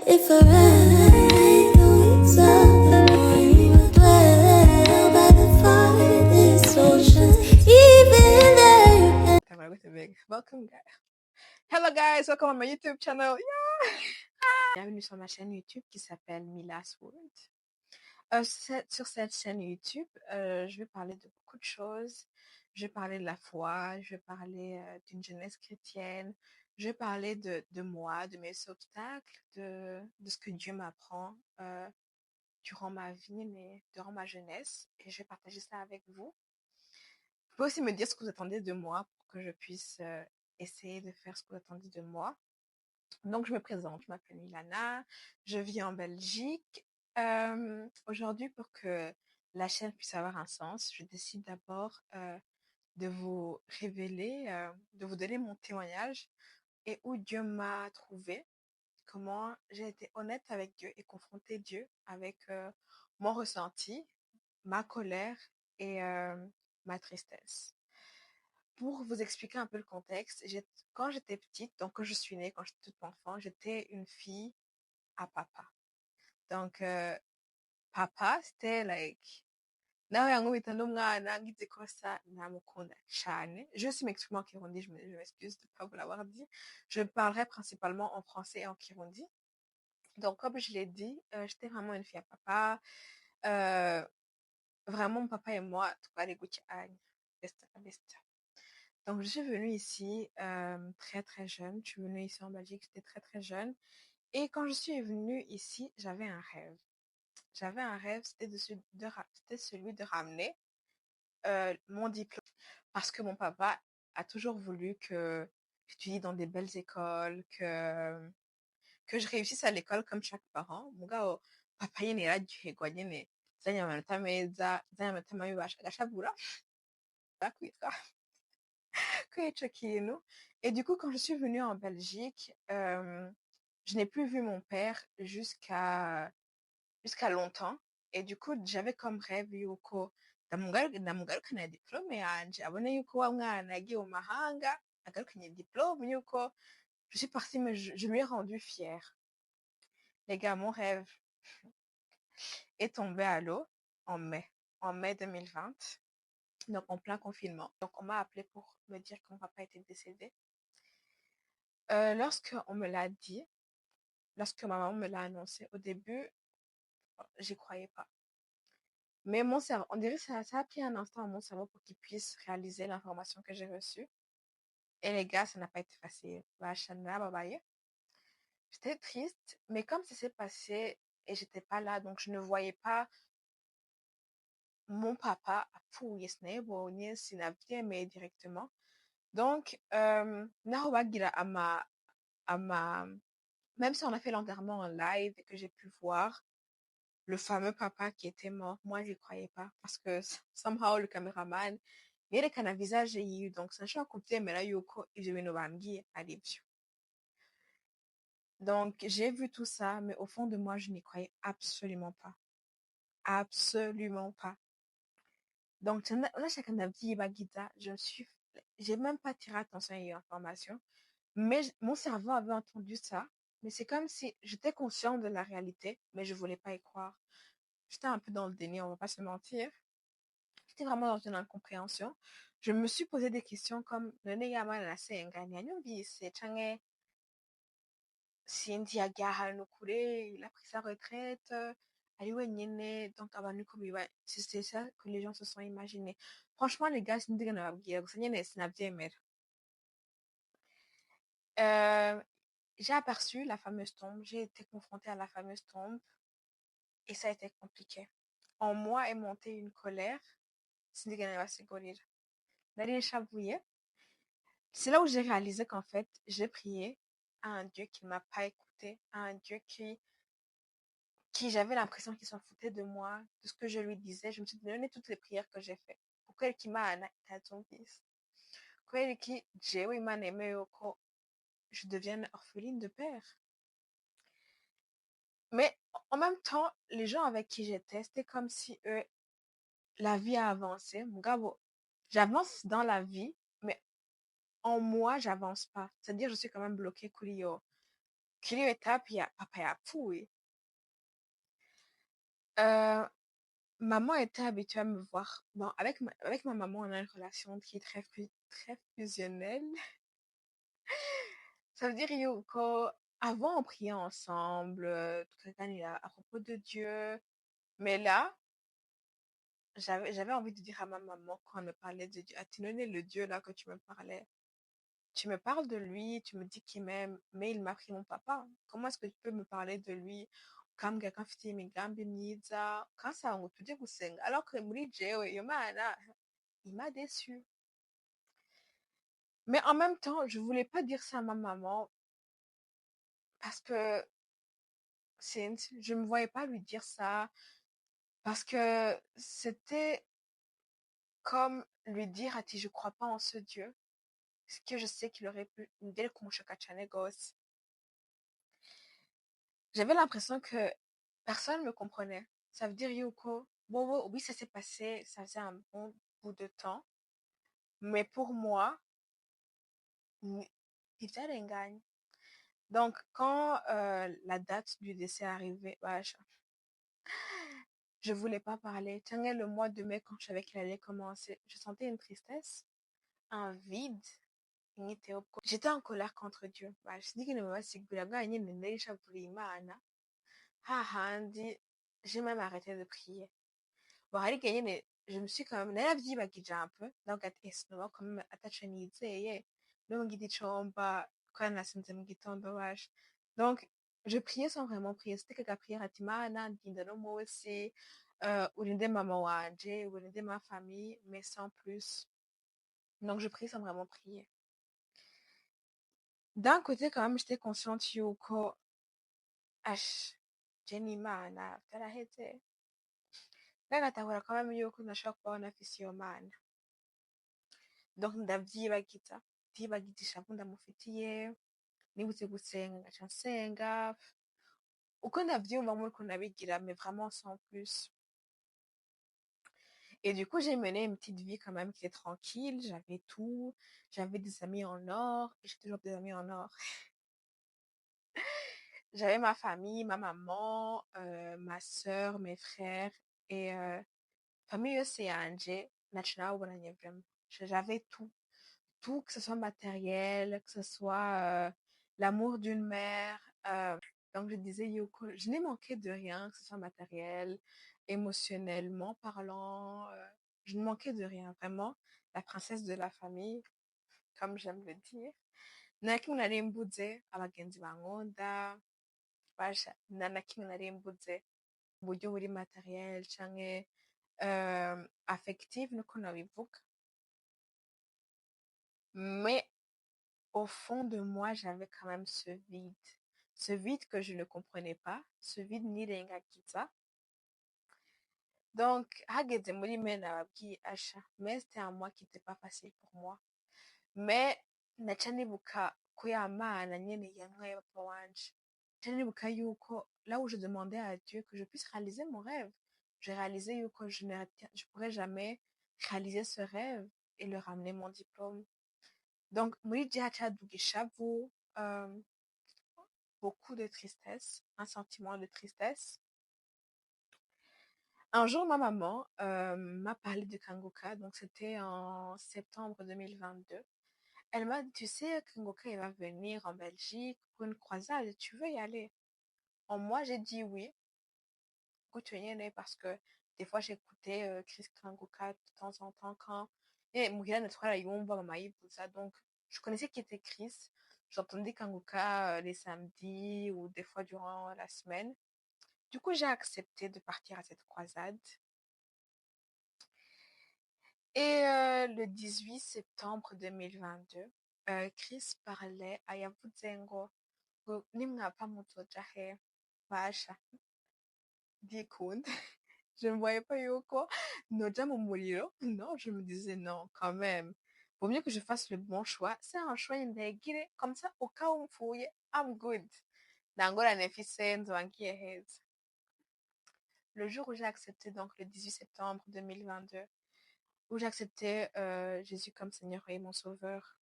If I ran the weeks of the morning would dwell by the farthest oceans, even there. Time I went to big. Welcome, guys. Hello, guys. Welcome on my YouTube channel. Yeah. Bienvenue sur ma chaîne YouTube qui s'appelle Mila's World. Sur cette chaîne YouTube, je vais parler de beaucoup de choses. Je vais parler de la foi, je vais parler d'une jeunesse chrétienne, je vais parler de moi, de mes obstacles, de ce que Dieu m'apprend durant ma vie, mais durant ma jeunesse. Et je vais partager ça avec vous. Vous pouvez aussi me dire ce que vous attendez de moi pour que je puisse essayer de faire ce que vous attendez de moi. Donc, je me présente, je m'appelle Milana, je vis en Belgique. Aujourd'hui, pour que la chaîne puisse avoir un sens, je décide d'abord de vous révéler, de vous donner mon témoignage et où Dieu m'a trouvé, comment j'ai été honnête avec Dieu et confronté Dieu avec mon ressenti, ma colère et ma tristesse. Pour vous expliquer un peu le contexte, quand j'étais petite, donc quand je suis née, quand j'étais toute enfant, j'étais une fille à papa. Donc, papa, c'était like, nawe yankubita n'umwana ngize kosa namukunda cyane. Je vais aussi m'exprimer en Kirundi, je m'excuse de ne pas vous l'avoir dit. Je parlerai principalement en français et en Kirundi. Donc, comme je l'ai dit, j'étais vraiment une fille à papa. Vraiment, mon papa et moi, twari gutya besta besta. Donc, je suis venue ici très très jeune. Je suis venue ici en Belgique, j'étais très très jeune. Et quand je suis venue ici, j'avais un rêve. J'avais un rêve, c'était celui de ramener mon diplôme. Parce que mon papa a toujours voulu que j'étudie dans des belles écoles, que je réussisse à l'école comme chaque parent. Mugabo, papa nyine yararyoherwa nyine zanye amanota meza, zanye amanota mabi agashavura, kwitwa ico kintu. Et du coup, quand je suis venue en Belgique, je n'ai plus vu mon père jusqu'à longtemps. Et du coup, j'avais comme rêve yuko ndamugarukana diplôme yanje, abone yuko wa mwana yagiye mu mahanga, agarukanye diplôme, yuko je suis partie, mais je lui ai rendu fière. Les gars, mon rêve est tombé à l'eau en mai 2020, donc en plein confinement. Donc, on m'a appelé pour me dire que mon papa était décédé. Lorsque ma maman me l'a annoncé, au début, j'y croyais pas. Mais mon cerveau, on dirait que ça a pris un instant à mon cerveau pour qu'il puisse réaliser l'information que j'ai reçue. Et les gars, ça n'a pas été facile. J'étais triste, mais comme ça s'est passé et j'étais pas là, donc je ne voyais pas mon papa mais directement. Donc, même si on a fait l'enterrement en live et que j'ai pu voir le fameux papa qui était mort, moi, je n'y croyais pas parce que somehow le caméraman, il y a un visage eu, donc sachant que mais là, yuko, donc, j'ai vu tout ça, mais au fond de moi, je n'y croyais absolument pas. Absolument pas. Donc, là, chacun a dit, j'ai même pas tiré attention à l'information, mais mon cerveau avait entendu ça, mais c'est comme si j'étais consciente de la réalité, mais je voulais pas y croire. J'étais un peu dans le déni, on va pas se mentir. J'étais vraiment dans une incompréhension. Je me suis posé des questions comme, Cindy yagiye ahantu kure, il a pris sa retraite, ari wenyine, donc abantu uko c'est ça que les gens se sont imaginés. Franchement, les gars, sinzi nababwira gusa nyine sinabyemera. J'ai aperçu la fameuse tombe, j'ai été confrontée à la fameuse tombe et ça a été compliqué. En moi est montée une colère. Sinzi nabasigurira. Nari nshavuye. C'est là où j'ai réalisé qu'en fait, j'ai prié à un Dieu qui ne m'a pas écouté, à un Dieu qui j'avais l'impression qu'il s'en foutait de moi, de ce que je lui disais. Je me suis donné toutes les prières que j'ai faites. Pourquoi il m'a à son fils? Pourquoi il m'a aimé que je devienne orpheline de père? Mais en même temps, les gens avec qui j'étais, c'était comme si eux, la vie a avancé. Mugabo, j'avance dans la vie, mais en moi, j'avance pas. C'est-à-dire, je suis quand même bloquée Kurio. kuri iyo etape ya papa yapfuye, euh, maman était habituée à me voir. Bon, avec ma maman, on a une relation qui est très fusionnelle. Ça veut dire que avant on priait ensemble, à propos de Dieu. Mais là, j'avais envie de dire à ma maman quand on me parlait de Dieu, Atinone, le Dieu là que tu me parlais. Tu me parles de lui, tu me dis qu'il m'aime, mais il m'a pris mon papa. Comment est-ce que tu peux me parler de lui comme quelqu'un fait imigambi myiza, quand ça on te dit gusenga, alors que muri jewe, yo mana, il m'a déçu. Mais en même temps, je voulais pas dire ça à ma maman parce que je me voyais pas lui dire ça parce que c'était comme lui dire, Ati, je crois pas en ce Dieu. Ce que je sais qu'il aurait pu me dire comme gosse. J'avais l'impression que personne me comprenait. Ça veut dire, Yoko, bon, oui, ça s'est passé, ça faisait un bon bout de temps. Mais pour moi, il faisait un gagne. Donc, quand la date du décès arrivait, bah, je voulais pas parler. Tenais le mois de mai, quand je savais qu'il allait commencer, je sentais une tristesse, un vide. J'étais en colère contre Dieu. Bah, je dis que ne me sigura gagner ne neisha burimana. Ha handi, j'ai même arrêté de prier. Bon, hari igihe nyine, je me suis quand même naravyibagije un peu. Donc, ese noba quand même ataco nizeye. No mu giti comba, kwa nasinze mu gitondo waje. Donc, je priais sans vraiment prier. C'était que prière ati Mana, ndinda no munsi, urinde mama wanje, urinde ma famille, mais sans plus. Donc, je priais sans vraiment prier. D'un côté, quand même, j'étais consciente yuko, Jenny Mana, vyaraheze. Ndagatahura quand même yuko ntashobora kubaho nafise iyo Mana. Donc, ndavyibagiza. Ndibagiza ishavu ndamufitiye, nibutse gusenga ngaca nsenga. Uko ndavyumva muriko nabigira, mais vraiment sans plus. Et du coup, j'ai mené une petite vie quand même qui était tranquille. J'avais tout. J'avais des amis en or. Et j'ai toujours des amis en or. J'avais ma famille, ma maman, ma sœur, mes frères. Et famille Océanje, National Bonanya vraiment. J'avais tout. Tout, que ce soit matériel, que ce soit l'amour d'une mère. Donc, je disais, Yoko, je n'ai manqué de rien, que ce soit matériel, émotionnellement parlant. Je ne manquais de rien, vraiment. La princesse de la famille, comme j'aime le dire. Nta kimwe nari mbuze, abagenzi bankunda, nta na kimwe nari mbuze mu buryo buri materiel canke affective, niko nabivuga. Mais au fond de moi, j'avais quand même ce vide. Ce vide que je ne comprenais pas, ce vide nirengagiza. Donc, hageze muri me nababwiye Asha, mais c'était un mois qui n'était pas facile pour moi. Mais naca nibuka ko ya Mana nyene yantwaye papa wanje. Naca nibuka yuko là où je demandais à Dieu que je puisse réaliser mon rêve, j'ai réalisé yuko je pourrais jamais réaliser ce rêve et leur ramener mon diplôme. Donc, muri je haca haduga ishavu, beaucoup de tristesse, un sentiment de tristesse. Un jour, ma maman m'a parlé de Kangoka, donc c'était en septembre 2022. Elle m'a dit, tu sais, Kangoka, il va venir en Belgique pour une croisade, tu veux y aller? En moi, j'ai dit oui, parce que des fois, j'écoutais Chris Kangoka de temps en temps quand... Et Mugira Netwala Yumba Mama Yibuza, donc je connaissais qui était Chris. J'entendais Kangoka les samedis ou des fois durant la semaine. Du coup, j'ai accepté de partir à cette croisade. Et le 18 septembre 2022, Chris parlait à Yavutzengo. Nimwapfa muzoja he basha dikunda. Je ne voyais pas yuko noja mu muriro. Non, je me disais non, quand même. Vaut mieux que je fasse le bon choix. C'est un choix indégiré. Comme ça, au cas où mpfuye, I'm good. Nangorane mfise nzoba ngiye heza. Le jour où j'ai accepté, donc le 18 septembre 2022, où j'ai accepté Jésus comme Seigneur et mon Sauveur,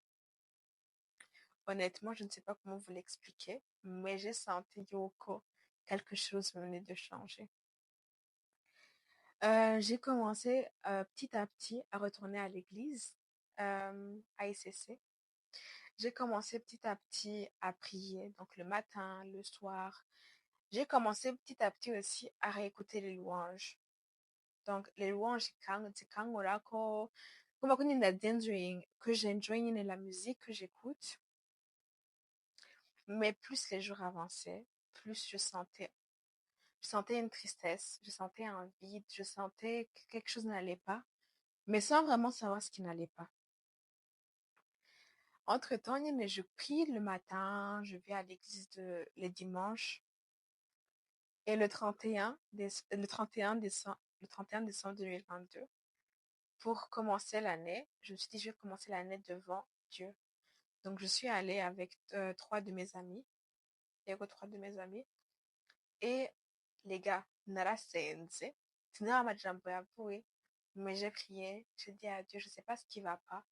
honnêtement, je ne sais pas comment vous l'expliquer, mais j'ai senti que quelque chose venait de changer. J'ai commencé petit à petit à retourner à l'église, à ICC. J'ai commencé petit à petit à prier, donc le matin, le soir. J'ai commencé petit à petit aussi à réécouter les louanges. Donc, les louanges, c'est quand que j'enjoy la musique que j'écoute, mais plus les jours avançaient, plus je sentais une tristesse, je sentais un vide, je sentais que quelque chose n'allait pas, mais sans vraiment savoir ce qui n'allait pas. Entre-temps, je prie le matin, je vais à l'église les dimanches, et le 31 décembre 2022, pour commencer l'année, je me suis dit, je vais commencer l'année devant Dieu. Donc, je suis allée avec trois de mes amis, et trois de mes amis, et les gars, narasenze, sinari amajambo yavuye, mais j'ai prié, j'ai dit à Dieu, je sais pas ce qui va pas,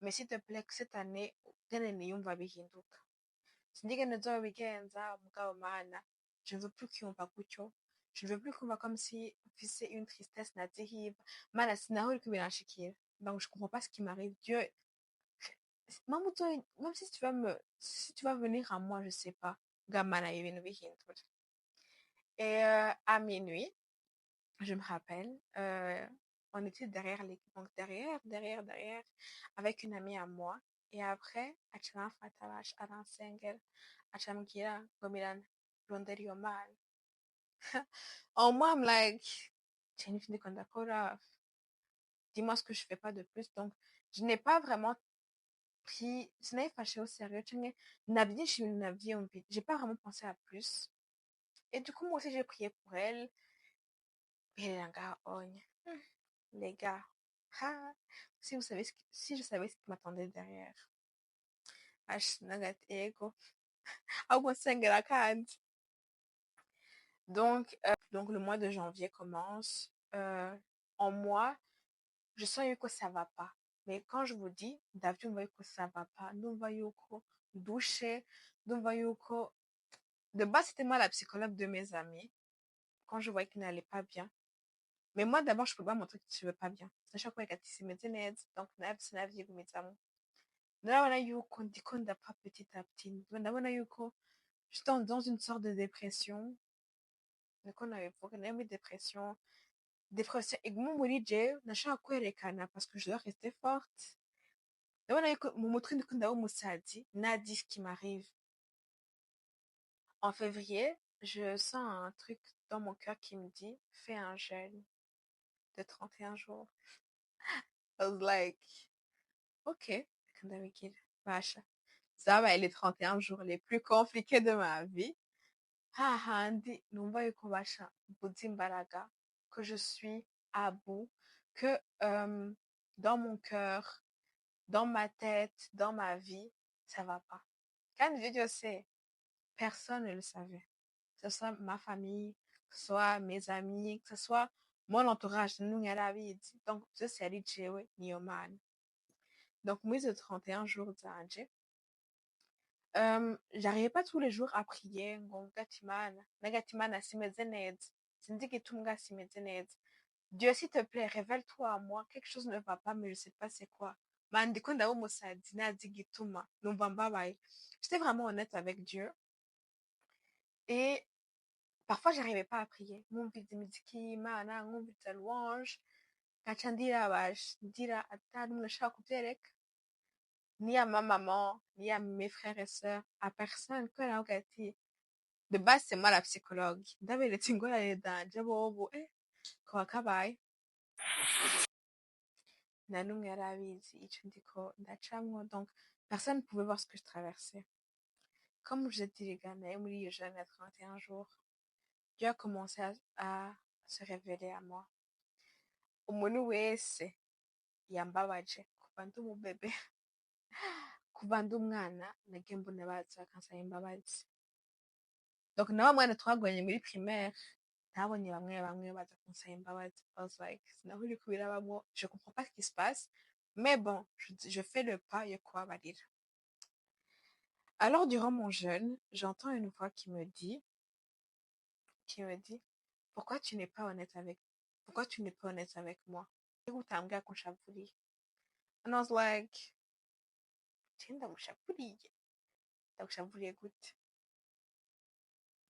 mais s'il te plaît, que cette année, tene niyumva bihinduka. Sindigeze nzobigenza, mugabo mana, je ne veux plus kiyumva gutyo, je ne veux plus kumva comme si mfise une tristesse nazihiva, mana sinahuri ko biranshikira. Donc, je comprends pas ce qui m'arrive. Dieu, même si tu vas venir à moi, je sais pas. Gamana ibintu bihindura. Et à minuit, je me rappelle, on était derrière donc derrière, avec une amie à moi. Et après, aca aramfata aransengera, aca ambwira ngo Miran, rondera iyo mana. En moi, I'm like, Jenny, ndiko ndakora, dis-moi ce que je fais pas de plus. Donc, je n'ai pas vraiment pris, je n'avais fâché au sérieux, j'ai pas vraiment pensé à plus. Et du coup, moi aussi, j'ai prié pour elle. Et les gars, les gars, ah, si je savais ce qui m'attendait derrière. Nagatego, ahubwo nsengera kandi. Donc, le mois de janvier commence. En moi, je sens que ça va pas. Mais quand je vous dis, David, voyez que ça va pas. Nous voyons que doucher, nous voyons que de base, c'était moi la psychologue de mes amis. Quand je voyais qu'il n'allait pas bien. Mais moi, d'abord, je peux pas montrer que je veux pas bien. Sachant que c'est mes aînés, donc navye gumitamo. Ndabona yuko ndiko ndapfa petit à petit. Ndabona yuko j'étais dans une sorte de dépression. Niko nabivuga, nayo muri dépression iguma muri jewe, nashaka kwerekana parce que je dois rester forte. Ndabona yuko mu mutwe ndiko ndaba umusazi, nadi ce qui m'arrive. En février, je sens un truc dans mon cœur qui me dit, fais un jeûne de 31 jours. I was like, ok, ndabikira, basha. Ça va, les 31 jours les plus compliqués de ma vie. Hahandi, numva yuko basha mbuze imbaraga, que je suis à bout, que dans mon cœur, dans ma tête, dans ma vie, ça va pas. Quand Dieu sait, personne ne le savait. Que ce soit ma famille, que ce soit mes amis, que ce soit mon entourage, nous dit. Donc, je sais ali jewe niyo mana. Donc, moi, de 31 jours zanje, j'arrivais pas tous les jours à prier ngo Nagatimana simeze neza, sinzi igituma simeze neza. Dieu, s'il te plaît, révèle-toi à moi, quelque chose ne va pas, mais je sais pas c'est quoi. Mandiko ndaba umusazi nazi igituma numva mbabaye. J'étais vraiment honnête avec Dieu et parfois j'arrivais pas à prier. Nkumviriza imiziki y'Imana, nkumviriza louange, ngaca ndira ata n'umwe ashaka kuvyereka, ni à ma maman, ni à mes frères et sœurs, à personne. Kubera avuga ati, de base c'est moi la psychologue, ndaberetse ingorane zanje bobo, kaba kabaye. Nta n'umwe yari abizi ico ndiko ndacamwo, donc personne ne pouvait voir ce que je traversais. Comme je dis les gars, nayo muri iyo jeûne à 31 jours, Dieu a commencé à se révéler à moi. Umuntu wese yambabaje kuva ndi umubebe, kuva ndi umwana nagiye mbona baza bakansaba imbabazi. Donc na wa mwana twagwanye muri primaire, nabonye bamwe baza kunsaba imbabazi. I was like, sinahuri kubirabamwo, je comprends pas ce qui se passe, mais bon, je fais le pas yo kubabarira. Alors, durant mon jeûne, j'entends une voix qui me dit, pourquoi tu n'es pas honnête avec moi? Utambwira ko nshavuriye. And I was like, je ndagushavuriye gute?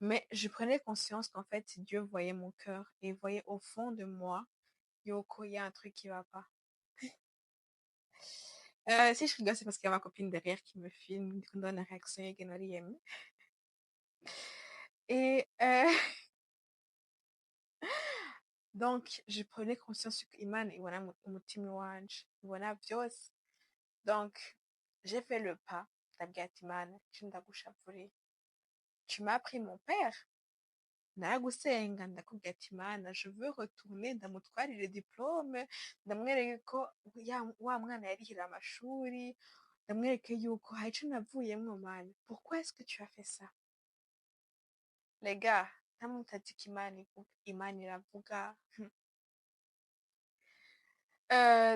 Mais je prenais conscience qu'en fait, Dieu voyait mon cœur et voyait au fond de moi, Yoko, il y a un truc qui va pas. Si je rigole, c'est parce qu'il y a ma copine derrière qui me filme, qui me donne la réaction et qui n'a rien aimé. Et donc, je prenais conscience que Imana ibona umutima wanje, ibona byose. Donc, j'ai fait le pas, ndabwira ati Imana, je ndagushavuriye. Tu m'as pris mon père, naragusenga ndakubwira ati Imana, je veux retourner ndamutwarire diplôme, ndamwereke ko wa mwana yarihira amashuri, ndamwereke yuko hari ico navuyemwo Mana. Pourquoi est-ce que tu as fait ça? Les gars, nta muntu utazi ko Imana ivuga, Imana iravuga.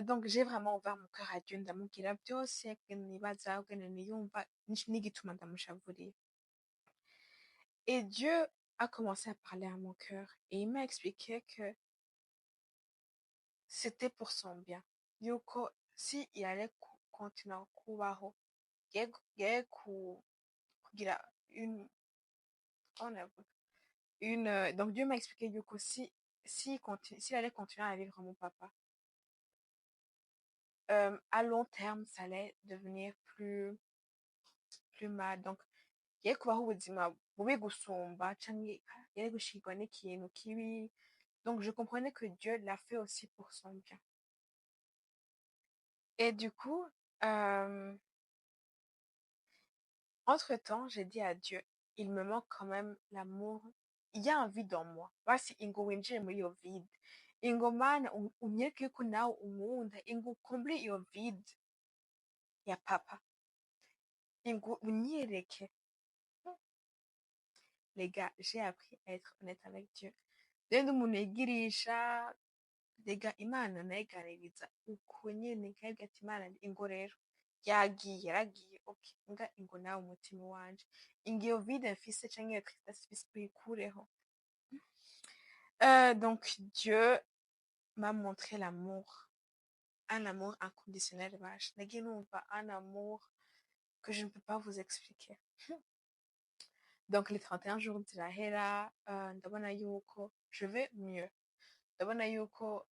Donc j'ai vraiment ouvert mon cœur à Dieu ndamubwira byose ukuntu nibaza ukuntu niyumva n'igituma ndamushavuriye. Et Dieu a commencé à parler à mon cœur et il m'a expliqué que c'était pour son bien. Yuko si il allait continuer kubaho, yari kugira donc Dieu m'a expliqué Yuko s'il allait continuer à vivre mon papa, à long terme ça allait devenir plus mal. Donc yari kubaho ubuzima bubi gusumba canke yari gushikirwa n'ikintu kibi. Donc je comprenais que Dieu l'a fait aussi pour son bien. Et du coup, entre-temps, j'ai dit à Dieu, il me manque quand même l'amour. Il y a un vide en moi. Basi ingo winjire muri iyo vide. Ingo Mana unyereke yuko nawe unkunda. Ingo ukomble iyo vide ya papa. Ingo unyereke. Les gars, j'ai appris à être honnête avec Dieu. Rero umuntu yigirisha, les gars, Imana nayiganiriza uko nyene nkabwira ati Imana ingo rero yaragiye okay nga ingo nawe umutima wanje ingo iyo vide mfise canke iyo tristesse mfise uyikureho. Donc Dieu m'a montré l'amour, un amour inconditionnel vache, nagiye numva un amour que je ne peux pas vous expliquer. Donc les 31 jours zirahera, ndabona yuko je vais mieux, ndabona yuko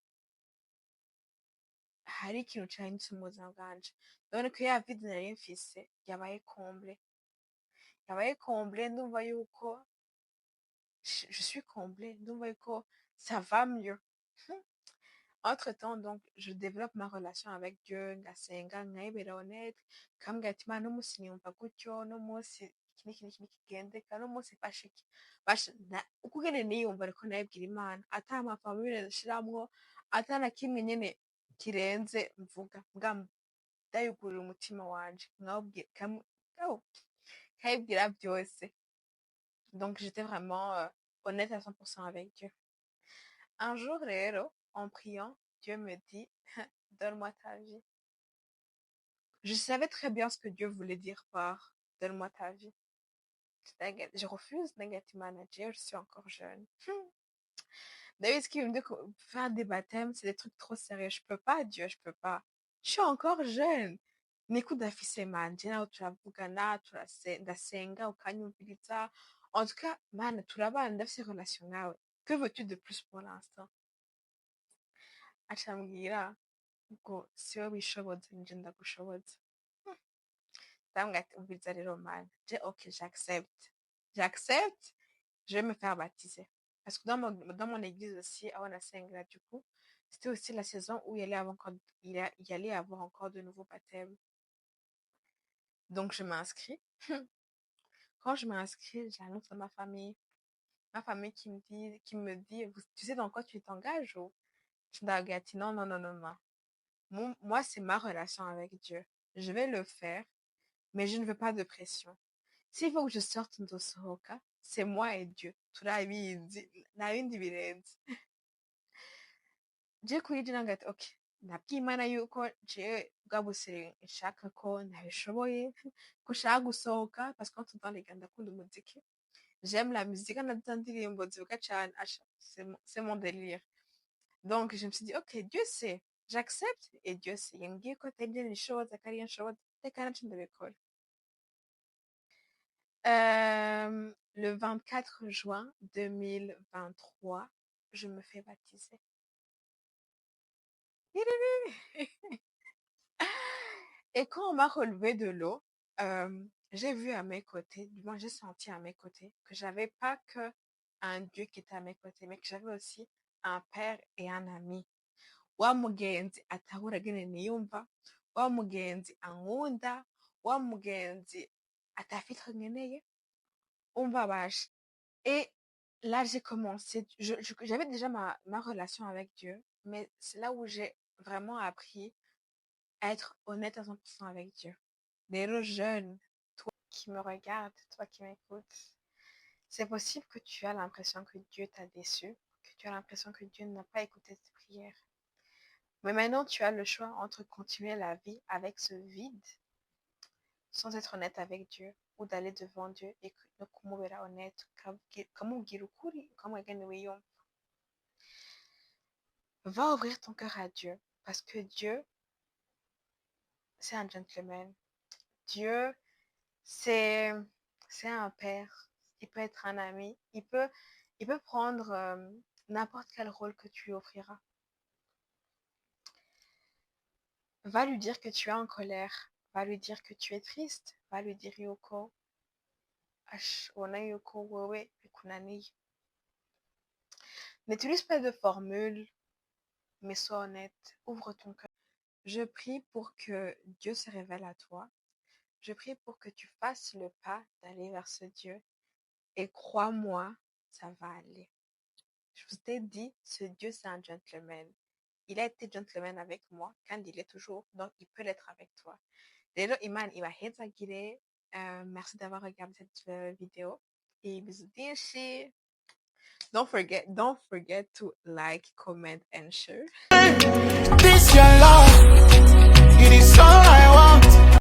hari ikintu cahindutse mu buzima bwanje, ndabona ko ya vide nari mfise yabaye comble, ndumva yuko je suis comblée, ndumva yuko ça va mieux. Entre-temps, donc, je développe ma relation avec Dieu, ngasenga, nkayibera honnête, nkambwira ati Mana, uno munsi niyumva gutyo, uno munsi iki n'iki kigendeka, uno munsi mfashe iki. Uko nyene niyumva ariko nabibwira Imana, ata amafamire nshiramwo, ata na kimwe nyene kirenze mvuga, ndayugurura umutima wanje, nkabibwira byose. Donc j'étais vraiment honnête à 100% avec Dieu. Un jour rero, en priant, Dieu me dit, donne-moi ta vie. Je savais très bien ce que Dieu voulait dire par donne-moi ta vie. Je refuse Negative Manager, je suis encore jeune. David, ce qui me dit que faire des baptêmes, c'est des trucs trop sérieux. Je peux pas, Dieu, je peux pas. Je suis encore jeune. Nikudafise manje naho turavugana ndasenga ukanyumviriza. En tout cas, man, turabana ndafise relation nawe. Que veux-tu de plus pour l'instant? Acambwira ngo siwe wishoboza nije ndagushoboza. Ndamubwira ati umviriza rero man, ok, j'accepte, je vais me faire baptiser. Parce que dans mon église aussi, à Wanasengla, du coup, c'était aussi la saison où il y allait avoir encore de nouveaux baptêmes. Donc je m'inscris. Quand je m'inscris, j'annonce à ma famille qui me dit, tu sais dans quoi tu t'engages ou? Je dis non, non, non, non, non. Moi, c'est ma relation avec Dieu. Je vais le faire, mais je ne veux pas de pression. S'il faut que je sorte ndosohoka, c'est moi et Dieu. Turabizi, nta bindi birenze. Je kuri Dieu ngati, ok, nabwiye Imana yuko jewe bwa busire nshaka ko ntabishoboye, ko nshaka gusohoka parce que en tout temps les gars ndakunda umuziki. J'aime la musique, on a des ndirimbo zivuga cane, c'est mon délire. Donc je me suis dit OK, Dieu sait, j'accepte et Dieu sait. Yambwiye ko atari je nishoboza ko ariyo nshoboza, reka naje ndabikora. Le 24 juin 2023, je me fais baptiser. Et quand on m'a relevé de l'eau, j'ai vu à mes côtés, du moins j'ai senti à mes côtés, que j'avais pas que un Dieu qui était à mes côtés, mais que j'avais aussi un père et un ami. Wa mugenzi atahura gene niyumva, wa mugenzi ankunda, wa mugenzi atafite nkeneye, umbabaje. Et là, j'ai commencé, j'avais déjà ma relation avec Dieu, mais c'est là où j'ai vraiment appris à être honnête à 100% avec Dieu. Des jeunes, toi qui me regardes, toi qui m'écoutes, c'est possible que tu as l'impression que Dieu t'a déçu, que tu as l'impression que Dieu n'a pas écouté tes prières. Mais maintenant, tu as le choix entre continuer la vie avec ce vide, sans être honnête avec Dieu, ou d'aller devant Dieu et no kumubera honnête, kamubwira ukuri, ukamwegana wiyumva. Va ouvrir ton cœur à Dieu, parce que Dieu, c'est un gentleman. Dieu, c'est un père. Il peut être un ami. Il peut prendre n'importe quel rôle que tu lui offriras. Va lui dire que tu es en colère. Va lui dire que tu es triste. Va lui dire Yoko. Yoko wewe bikunaniye. N'utilise pas de formule, mais sois honnête. Ouvre ton cœur. Je prie pour que Dieu se révèle à toi. Je prie pour que tu fasses le pas d'aller vers ce Dieu. Et crois-moi, ça va aller. Je vous ai dit, ce Dieu, c'est un gentleman. Il a été gentleman avec moi, quand il est toujours, donc il peut l'être avec toi. Rero Imana ibahezagire. Merci d'avoir regardé cette vidéo. Et bisous byinshi. Don't forget to like, comment, and share. This your love.